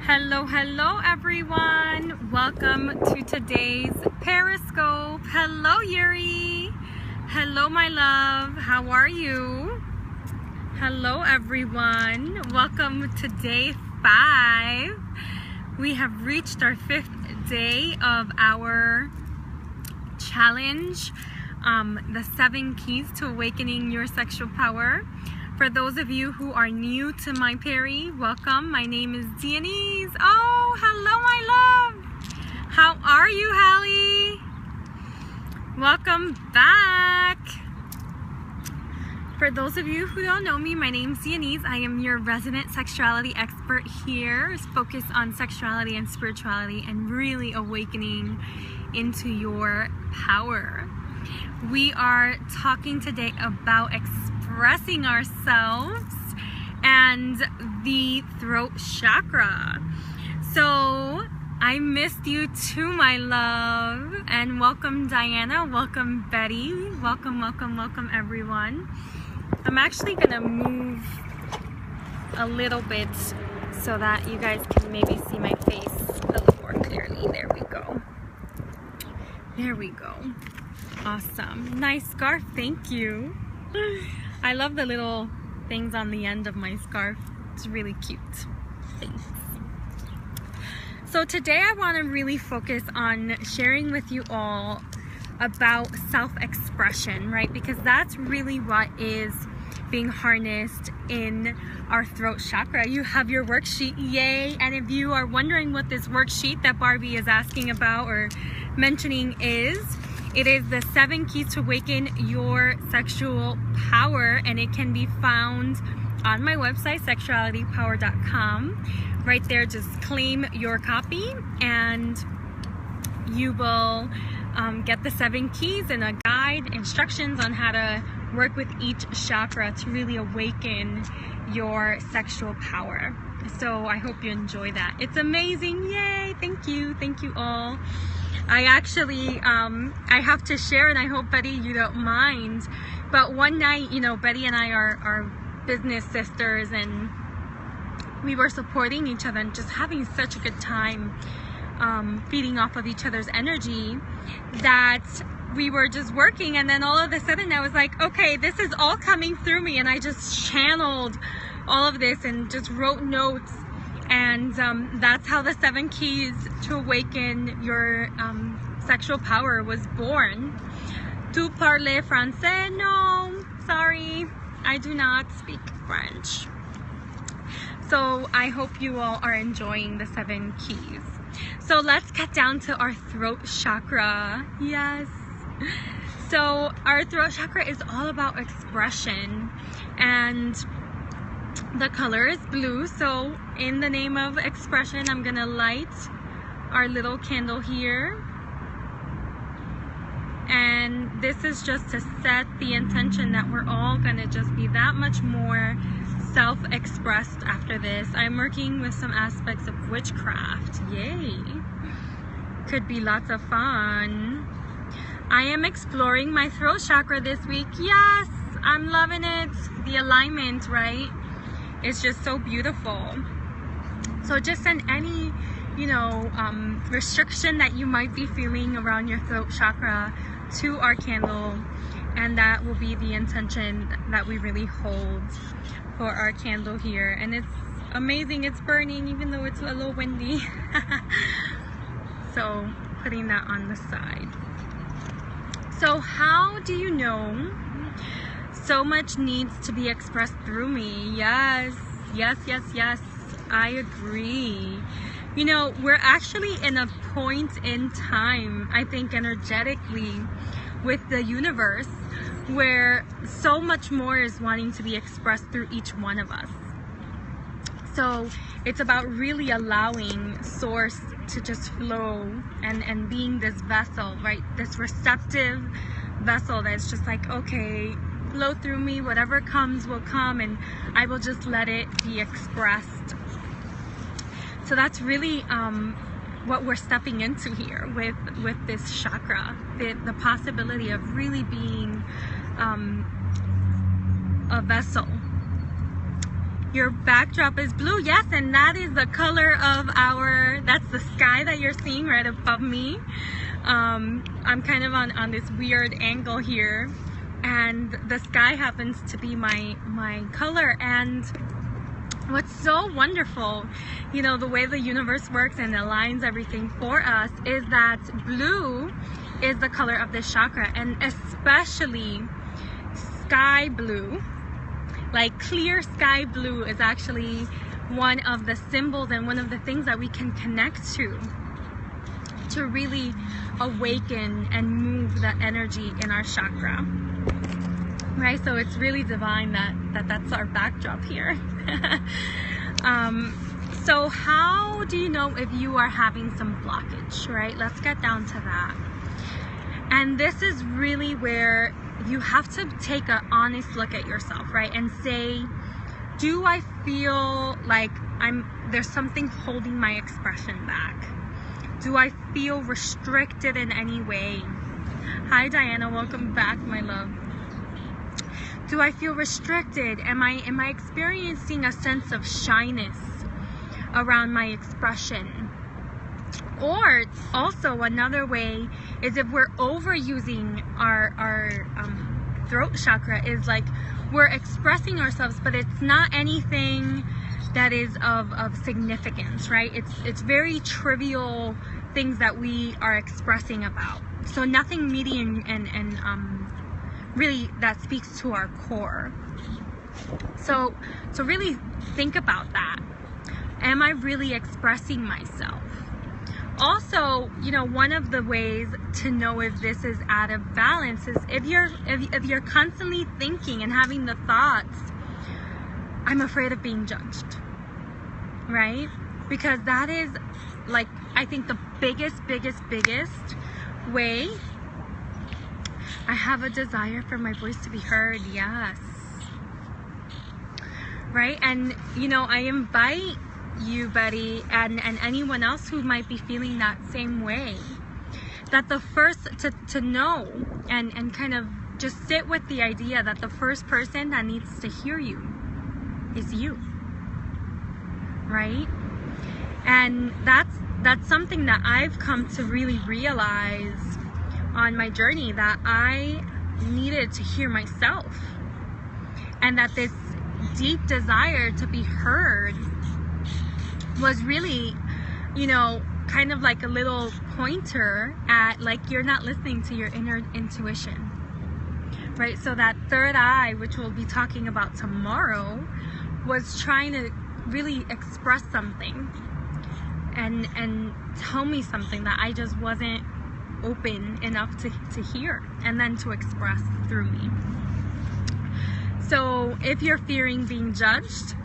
Hello everyone. Welcome to today's Periscope. Hello Yuri. Hello my love. How are you? Hello everyone. Welcome to day 5. We have reached our 5th day of our challenge, the 7 keys to awakening your sexual power. For those of you who are new to my Peri, welcome. My name is Dianese. Oh, hello, my love. How are you, Hallie? Welcome back. For those of you who don't know me, my name is Dianese. I am your resident sexuality expert here, focused on sexuality and spirituality and really awakening into your power. We are talking today about expressing ourselves and the throat chakra. So I missed you too, my love, and welcome Diana, welcome Betty, welcome everyone. I'm actually gonna move a little bit so that you guys can maybe see my face a little more clearly. There we go. Awesome. Nice scarf, thank you. I love the little things on the end of my scarf. It's really cute. Thanks. So today I want to really focus on sharing with you all about self-expression, right? Because that's really what is being harnessed in our throat chakra. You have your worksheet, yay! And if you are wondering what this worksheet that Barbie is asking about or mentioning is, it is the 7 keys to awaken your sexual power, and it can be found on my website, sexualitypower.com. Right there, just claim your copy and you will get the 7 keys and a guide, instructions on how to work with each chakra to really awaken your sexual power. So I hope you enjoy that. It's amazing. Yay! Thank you all. I actually, I have to share, and I hope, Betty, you don't mind, but one night, you know, Betty and I are business sisters, and we were supporting each other and just having such a good time, feeding off of each other's energy, that we were just working, and then all of a sudden I was like, okay, this is all coming through me, and I just channeled all of this and just wrote notes. And that's how the 7 keys to awaken your sexual power was born. Tu parles français? No, sorry, I do not speak French. So I hope you all are enjoying the 7 keys. So let's get down to our throat chakra. Yes. So our throat chakra is all about expression, and the color is blue. So in the name of expression, I'm gonna light our little candle here, and this is just to set the intention that we're all gonna just be that much more self-expressed after this. I'm working with some aspects of witchcraft. Yay! Could be lots of fun. I am exploring my throat chakra this week. Yes, I'm loving it. The alignment, right? It's just so beautiful. So just send any, restriction that you might be feeling around your throat chakra to our candle, and that will be the intention that we really hold for our candle here. And it's amazing. It's burning even though it's a little windy. So putting that on the side. So how do you know so much needs to be expressed through me? Yes, I agree. You know, we're actually in a point in time, I think energetically, with the universe, where so much more is wanting to be expressed through each one of us. So it's about really allowing source to just flow and being this vessel, right? This receptive vessel that's just like, okay, flow through me, whatever comes will come, and I will just let it be expressed. So that's really what we're stepping into here with this chakra, the possibility of really being a vessel Your backdrop is blue. Yes, and that is the color of that's the sky that you're seeing right above me. I'm kind of on this weird angle here, and the sky happens to be my color. And what's so wonderful, you know, the way the universe works and aligns everything for us, is that blue is the color of this chakra, and especially sky blue. Like clear sky blue is actually one of the symbols and one of the things that we can connect to really awaken and move that energy in our chakra, right? So it's really divine that's our backdrop here. So how do you know if you are having some blockage, right? Let's get down to that. And this is really where you have to take an honest look at yourself, right? And say, do I feel like there's something holding my expression back? Do I feel restricted in any way? Hi Diana, welcome back, my love. Do I feel restricted? Am I experiencing a sense of shyness around my expression? Or also another way is if we're overusing our throat chakra, is like we're expressing ourselves, but it's not anything that is of significance, right? It's very trivial things that we are expressing about. So nothing meaty and really that speaks to our core. So really think about that. Am I really expressing myself? Also, you know, one of the ways to know if this is out of balance is if you're constantly thinking and having the thoughts, I'm afraid of being judged, right? Because that is, like, I think the biggest way. I have a desire for my voice to be heard. Yes, right? And you know, I invite you, buddy, and anyone else who might be feeling that same way, that the first to know and kind of just sit with the idea that the first person that needs to hear you is you, right? And that's something that I've come to really realize on my journey, that I needed to hear myself, and that this deep desire to be heard was really, you know, kind of like a little pointer at, like, you're not listening to your inner intuition, right? So that third eye, which we'll be talking about tomorrow, was trying to really express something and tell me something that I just wasn't open enough to hear and then to express through me. So if you're fearing being judged,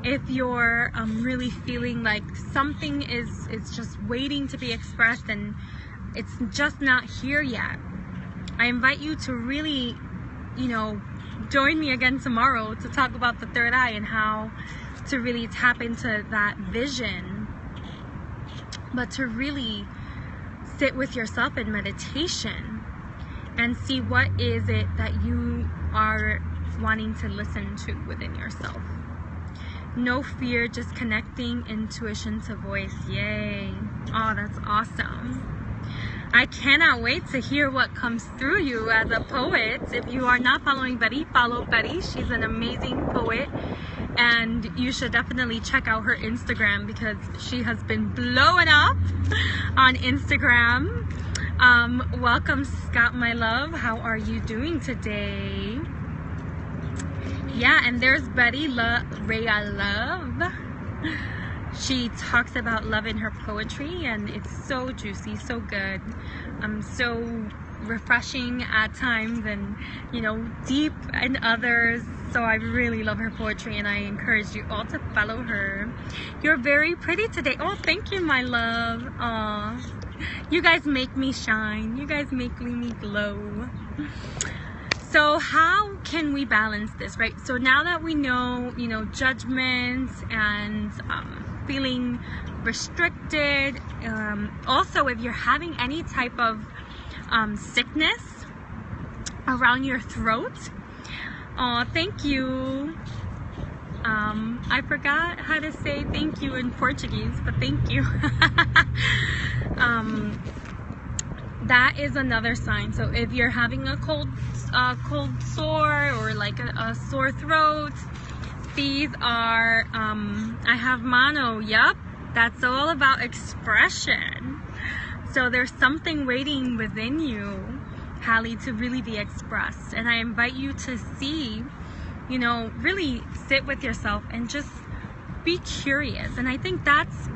if you're really feeling like something is just waiting to be expressed and it's just not here yet, I invite you to really, you know, join me again tomorrow to talk about the third eye and how to really tap into that vision, but to really sit with yourself in meditation and see what is it that you are wanting to listen to within yourself. No fear, just connecting intuition to voice. Yay. Oh, that's awesome. I cannot wait to hear what comes through you as a poet. If you are not following Betty, follow Betty. She's an amazing poet, and you should definitely check out her Instagram because she has been blowing up on Instagram. Welcome, Scott, my love. How are you doing today? Yeah, and there's Betty Rhea Love. She talks about love in her poetry, and it's so juicy, so good, so refreshing at times, and, you know, deep in others. So I really love her poetry, and I encourage you all to follow her. You're very pretty today. Oh, thank you, my love. Aw, you guys make me shine. You guys make me glow. So how can we balance this, right? So now that we know, you know, judgments and feeling restricted, also if you're having any type of sickness around your throat, thank you. I forgot how to say thank you in Portuguese, but thank you. That is another sign. So if you're having a cold sore, or like a sore throat, these are, I have mono. Yep, that's all about expression. So there's something waiting within you, Hallie, to really be expressed. And I invite you to see, you know, really sit with yourself and just be curious. And I think that's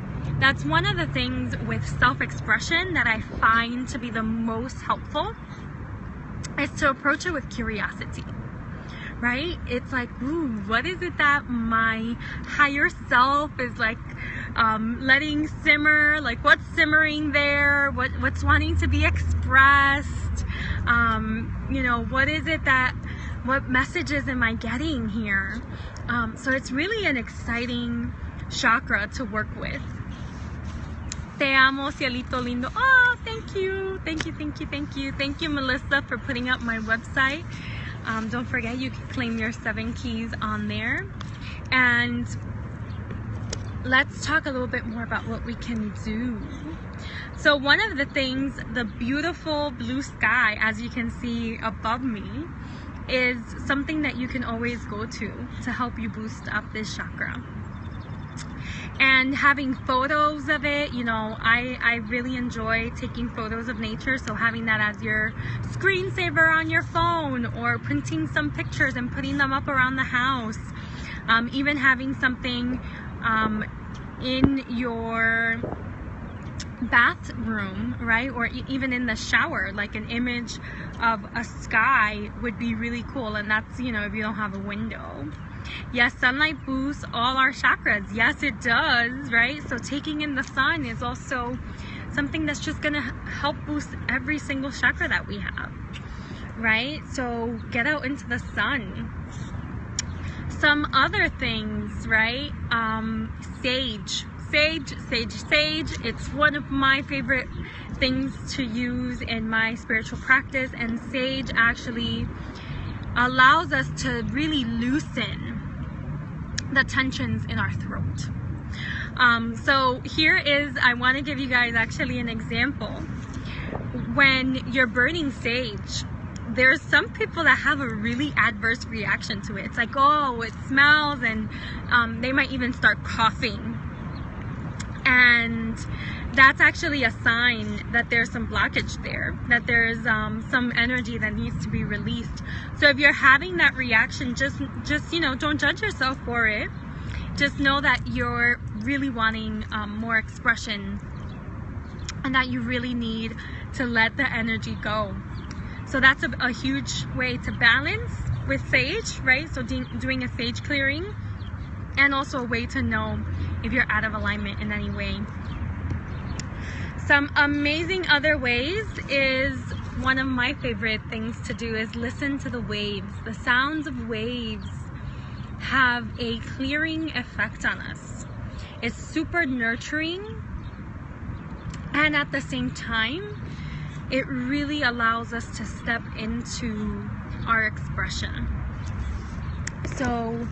one of the things with self-expression that I find to be the most helpful, is to approach it with curiosity, right? It's like, ooh, what is it that my higher self is like letting simmer? Like, what's simmering there? What's wanting to be expressed? You know, what is it that, what messages am I getting here? So it's really an exciting chakra to work with. Te amo, cielito lindo. Oh, thank you. Thank you, thank you, thank you. Thank you, Melissa, for putting up my website. Don't forget, you can claim your 7 keys on there. And let's talk a little bit more about what we can do. So one of the things, the beautiful blue sky, as you can see above me, is something that you can always go to help you boost up this chakra. And having photos of it, you know, I really enjoy taking photos of nature. So having that as your screensaver on your phone, or printing some pictures and putting them up around the house. Even having something in your bathroom, right? Or even in the shower, like an image of a sky would be really cool. And that's, you know, if you don't have a window. Yes, sunlight boosts all our chakras. Yes, it does, right? So taking in the sun is also something that's just going to help boost every single chakra that we have, right? So get out into the sun. Some other things, right? Sage. It's one of my favorite things to use in my spiritual practice, and sage actually allows us to really loosen the tensions in our throat. So here is, I want to give you guys actually an example. When you're burning sage, there's some people that have a really adverse reaction to it. It's like, oh, it smells, and they might even start coughing. And that's actually a sign that there's some blockage there, that there's some energy that needs to be released. So if you're having that reaction, just you know, don't judge yourself for it. Just know that you're really wanting more expression, and that you really need to let the energy go. So that's a huge way to balance with sage, right? So doing a sage clearing, and also a way to know if you're out of alignment in any way. Some amazing other ways is, one of my favorite things to do is listen to the waves. The sounds of waves have a clearing effect on us. It's super nurturing, and at the same time, it really allows us to step into our expression. So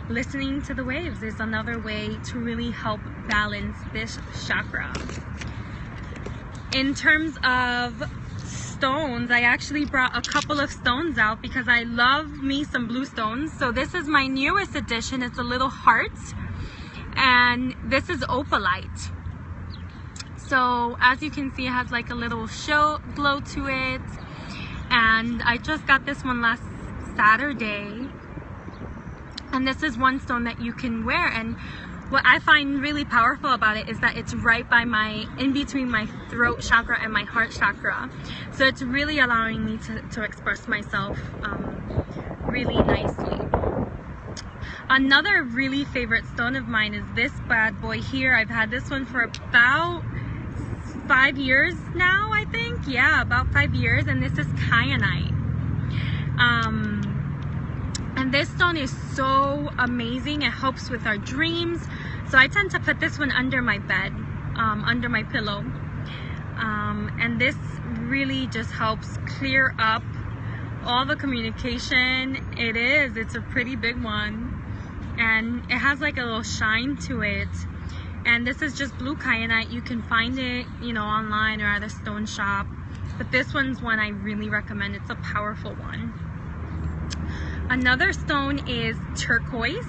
listening to the waves is another way to really help balance this chakra. In terms of stones, I actually brought a couple of stones out because I love me some blue stones. So this is my newest addition. It's a little heart, and this is opalite. So as you can see, it has like a little glow to it, and I just got this one last Saturday. And this is one stone that you can wear, and what I find really powerful about it is that it's right by in between my throat chakra and my heart chakra. So it's really allowing me to express myself really nicely. Another really favorite stone of mine is this bad boy here. I've had this one for about 5 years now, I think. Yeah, about 5 years, and this is kyanite. And this stone is so amazing. It helps with our dreams. So I tend to put this one under my bed, under my pillow. And this really just helps clear up all the communication. It's a pretty big one. and it has like a little shine to it. And this is just blue kyanite. You can find it, you know, online or at a stone shop. But this one's one I really recommend. It's a powerful one. Another stone is turquoise.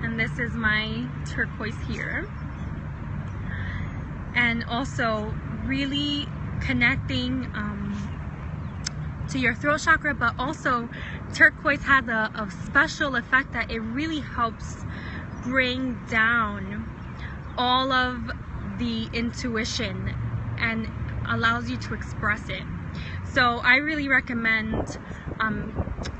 And this is my turquoise here. And also really connecting to your throat chakra, but also turquoise has a special effect that it really helps bring down all of the intuition and allows you to express it. So I really recommend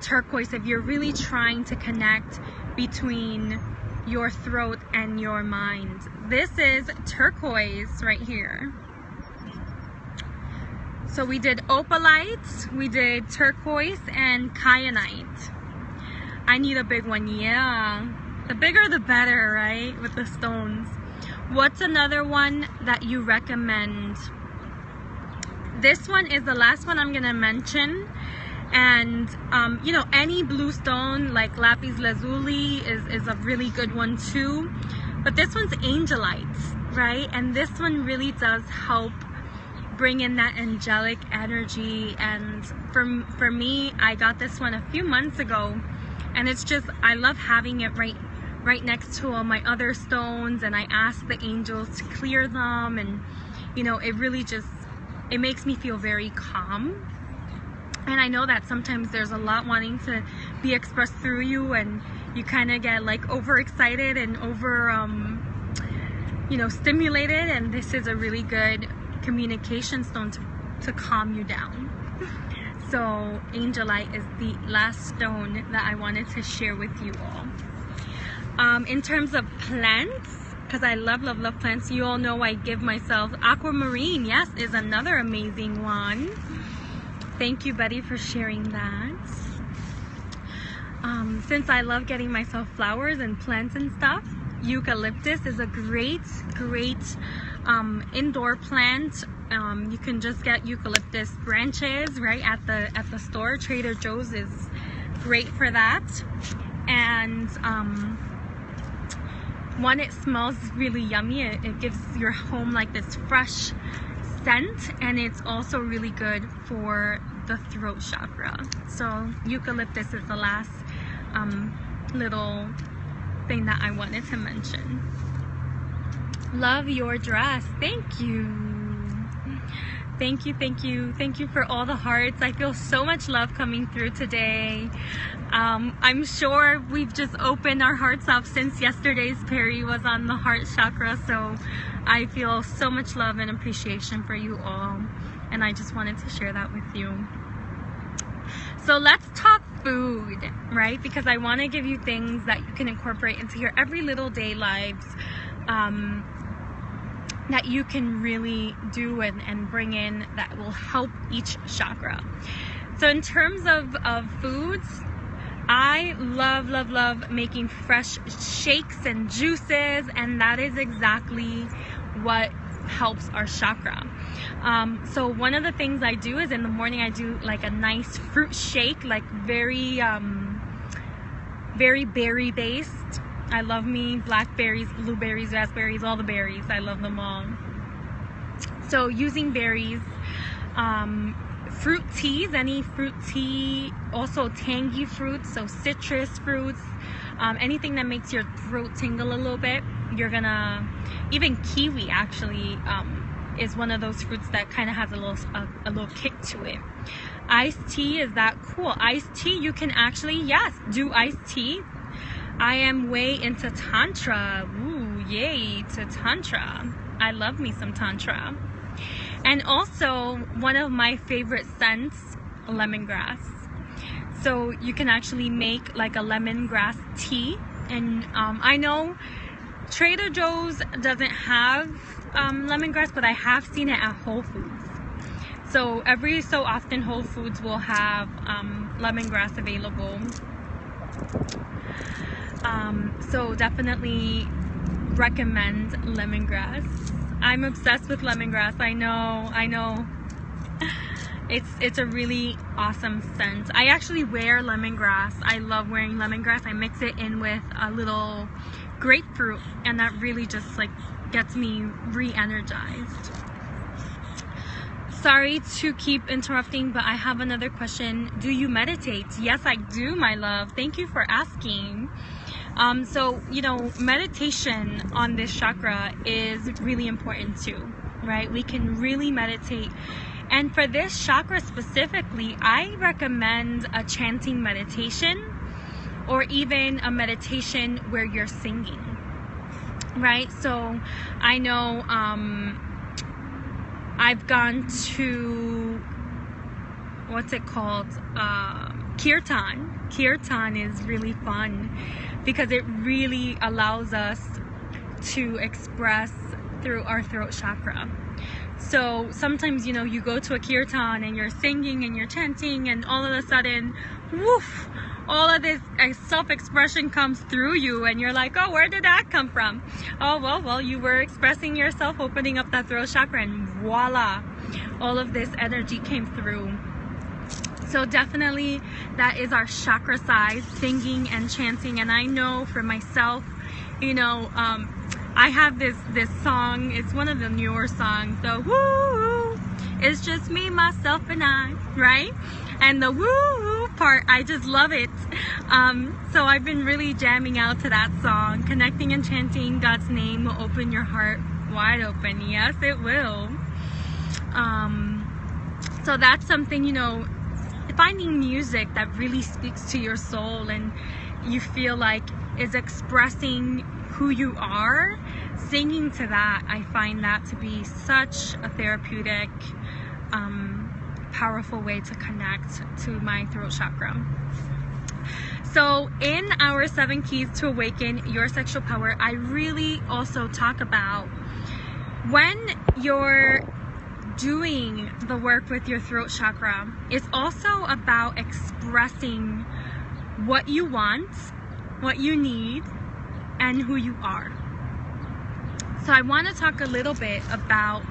turquoise if you're really trying to connect between your throat and your mind. This is turquoise right here. So we did opalite, we did turquoise, and kyanite. I need a big one, yeah. The bigger the better, right? With the stones. What's another one that you recommend? This one is the last one I'm gonna mention. And you know, any blue stone like lapis lazuli is a really good one too. But this one's angelite, right? And this one really does help bring in that angelic energy. And for me, I got this one a few months ago, and it's just, I love having it right next to all my other stones, and I ask the angels to clear them, and you know, it really just, it makes me feel very calm. And I know that sometimes there's a lot wanting to be expressed through you, and you kind of get like overexcited and over you know, stimulated, and this is a really good communication stone to calm you down. So angelite is the last stone that I wanted to share with you all. In terms of plants, because I love plants, you all know I give myself aquamarine. Yes, is another amazing one. Thank you, Betty, for sharing that. Since I love getting myself flowers and plants and stuff, eucalyptus is a great indoor plant. You can just get eucalyptus branches right at the store. Trader Joe's is great for that. And one, it smells really yummy. It gives your home like this fresh scent, and it's also really good for the throat chakra. So eucalyptus is the last little thing that I wanted to mention. Love your dress. Thank you. Thank you for all the hearts. I feel so much love coming through today. I'm sure we've just opened our hearts up since yesterday's Perry was on the heart chakra, so I feel so much love and appreciation for you all, and I just wanted to share that with you. So let's talk food, right? Because I want to give you things that you can incorporate into your every little day lives, that you can really do and bring in that will help each chakra. So in terms of foods, I love making fresh shakes and juices, and that is exactly what helps our chakra. So one of the things I do is in the morning I do like a nice fruit shake, like very berry based. I love me blackberries, blueberries, raspberries, all the berries. I love them all. So using berries, fruit teas, any fruit tea, also tangy fruits, so citrus fruits, anything that makes your throat tingle a little bit. You're gonna, even kiwi actually is one of those fruits that kind of has a little kick to it. Iced tea is that cool. Iced tea, you can actually, yes, do iced tea. I am way into Tantra. Ooh, yay to Tantra. I love me some Tantra. And also, one of my favorite scents, lemongrass. So you can actually make like a lemongrass tea. And I know Trader Joe's doesn't have lemongrass, but I have seen it at Whole Foods. So every so often Whole Foods will have lemongrass available. So definitely recommend lemongrass. I'm obsessed with lemongrass. I know. It's a really awesome scent. I actually wear lemongrass. I love wearing lemongrass. I mix it in with a little grapefruit, and that really just like gets me re-energized. Sorry to keep interrupting, but I have another question. Do you meditate? Yes, I do, my love. Thank you for asking. So, you know, meditation on this chakra is really important too, right? We can really meditate. And for this chakra specifically, I recommend a chanting meditation, or even a meditation where you're singing, right? So I know I've gone to, what's it called? Kirtan. Kirtan is really fun because it really allows us to express through our throat chakra. So sometimes, you know, you go to a kirtan and you're singing and you're chanting, and all of a sudden, woof, all of this self-expression comes through you, and you're like, oh, where did that come from? Oh, well, you were expressing yourself, opening up that throat chakra, and voila, all of this energy came through. So definitely that is our chakra side, singing and chanting. And I know for myself, you know, I have this song. It's one of the newer songs. The woo, it's just me, myself, and I, right? And the woo part, I just love it. So I've been really jamming out to that song. Connecting and chanting God's name will open your heart wide open. Yes, it will. So that's something, you know, finding music that really speaks to your soul and you feel like is expressing who you are. Singing to that, I find that to be such a therapeutic, powerful way to connect to my throat chakra. So in our 7 keys to awaken your sexual power, I really also talk about when you're doing the work with your throat chakra, it's also about expressing what you want, what you need, and who you are. So I want to talk a little bit about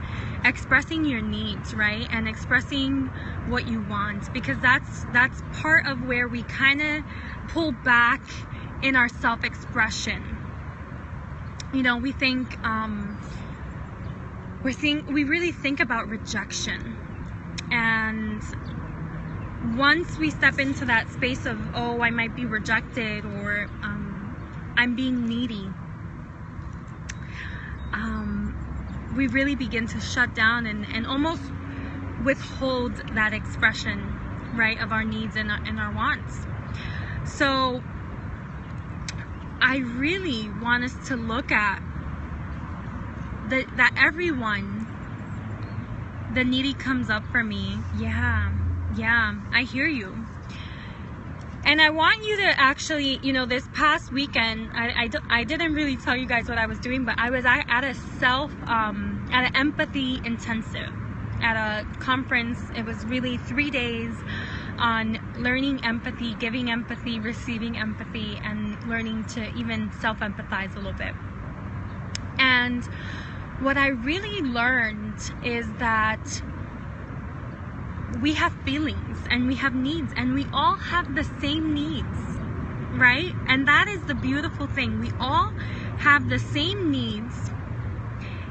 expressing your needs, right? And expressing what you want, because that's part of where we kind of pull back in our self-expression. You know, we think we really think about rejection, and once we step into that space of, oh, I might be rejected, or I'm being needy, we really begin to shut down and almost withhold that expression, right, of our needs and our wants. So I really want us to look at that everyone, the needy comes up for me. Yeah, I hear you. And I want you to actually, you know, this past weekend, I didn't really tell you guys what I was doing, but I was at an empathy intensive at a conference. It was really 3 days on learning empathy, giving empathy, receiving empathy, and learning to even self-empathize a little bit. And what I really learned is that we have feelings and we have needs, and we all have the same needs, right? And that is the beautiful thing. We all have the same needs,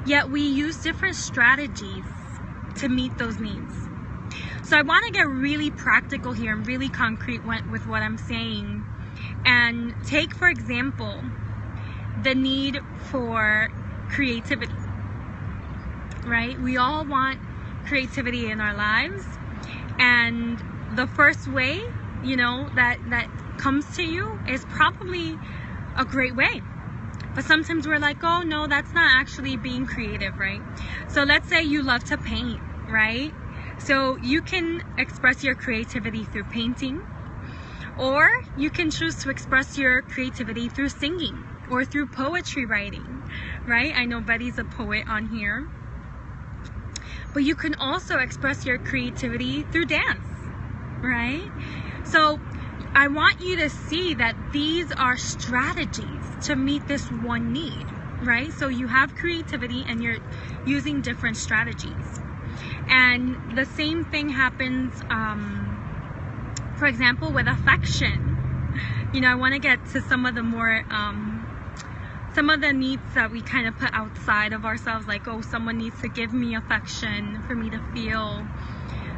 yet we use different strategies to meet those needs. So I want to get really practical here and really concrete with what I'm saying. And take, for example, the need for creativity, right? We all want creativity in our lives. And the first way, you know, that comes to you is probably a great way. But sometimes we're like, oh no, that's not actually being creative, right? So let's say you love to paint, right? So you can express your creativity through painting, or you can choose to express your creativity through singing or through poetry writing, right? I know Betty's a poet on here. But you can also express your creativity through dance, right? So I want you to see that these are strategies to meet this one need, right? So you have creativity and you're using different strategies. And the same thing happens, for example, with affection. You know, I want to get to some of the more, some of the needs that we kind of put outside of ourselves, like, oh, someone needs to give me affection for me to feel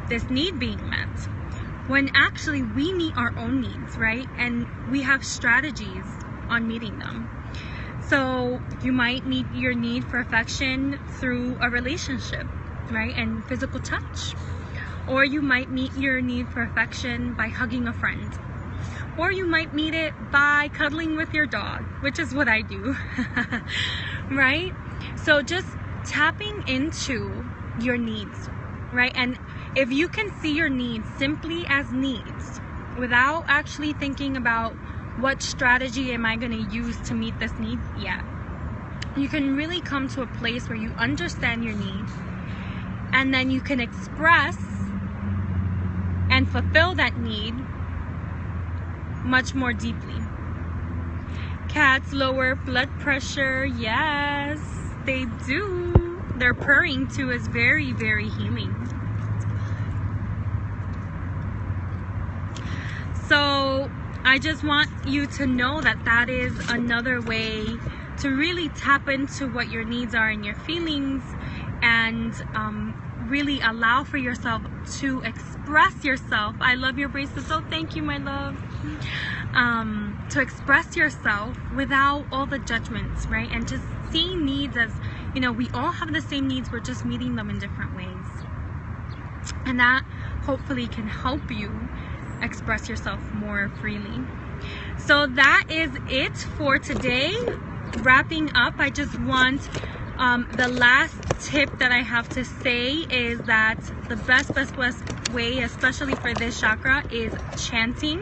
this need being met. When actually we meet our own needs, right? And we have strategies on meeting them. So you might meet your need for affection through a relationship, right? And physical touch. Or you might meet your need for affection by hugging a friend. Or you might meet it by cuddling with your dog, which is what I do, right? So just tapping into your needs, right? And if you can see your needs simply as needs, without actually thinking about what strategy am I going to use to meet this need, you can really come to a place where you understand your needs, and then you can express and fulfill that need much more deeply. Cats lower blood pressure. Yes, they do. Their purring too is very, very healing. So I just want you to know that that is another way to really tap into what your needs are and your feelings, and really allow for yourself to express yourself. I love your bracelets. Oh, thank you, my love. To express yourself without all the judgments, right? And just seeing needs as, you know, we all have the same needs, we're just meeting them in different ways. And that hopefully can help you express yourself more freely. So that is it for today. Wrapping up, I just want the last tip that I have to say is that the best way, especially for this chakra, is chanting.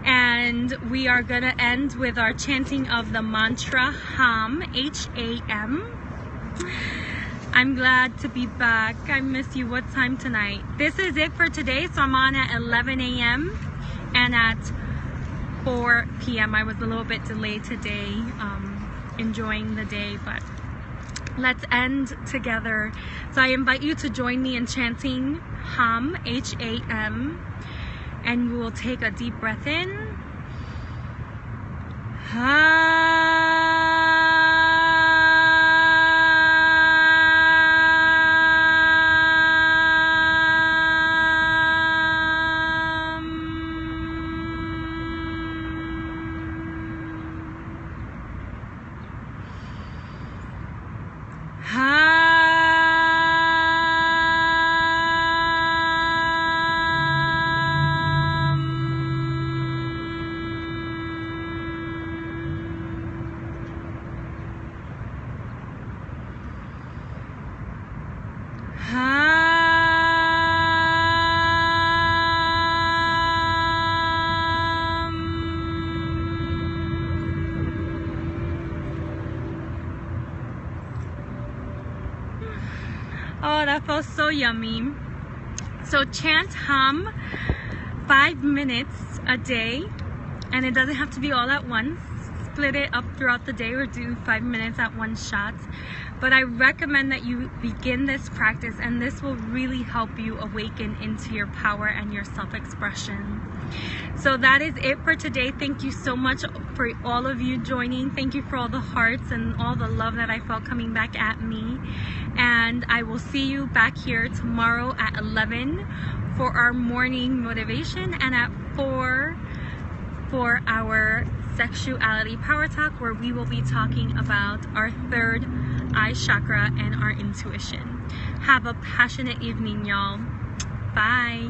And we are going to end with our chanting of the mantra HAM, H-A-M. I'm glad to be back. I miss you. What time tonight? This is it for today. So I'm on at 11 a.m. and at 4 p.m. I was a little bit delayed today, enjoying the day, but let's end together. So I invite you to join me in chanting HAM, H-A-M, and we will take a deep breath in. Oh, that felt so yummy. So chant HAM 5 minutes a day, and it doesn't have to be all at once. Split it up throughout the day or do 5 minutes at one shot. But I recommend that you begin this practice, and this will really help you awaken into your power and your self-expression. So that is it for today. Thank you so much for all of you joining. Thank you for all the hearts and all the love that I felt coming back at me. And I will see you back here tomorrow at 11 for our morning motivation, and at 4 for our sexuality power talk, where we will be talking about our third eye chakra and our intuition. Have a passionate evening, y'all. Bye.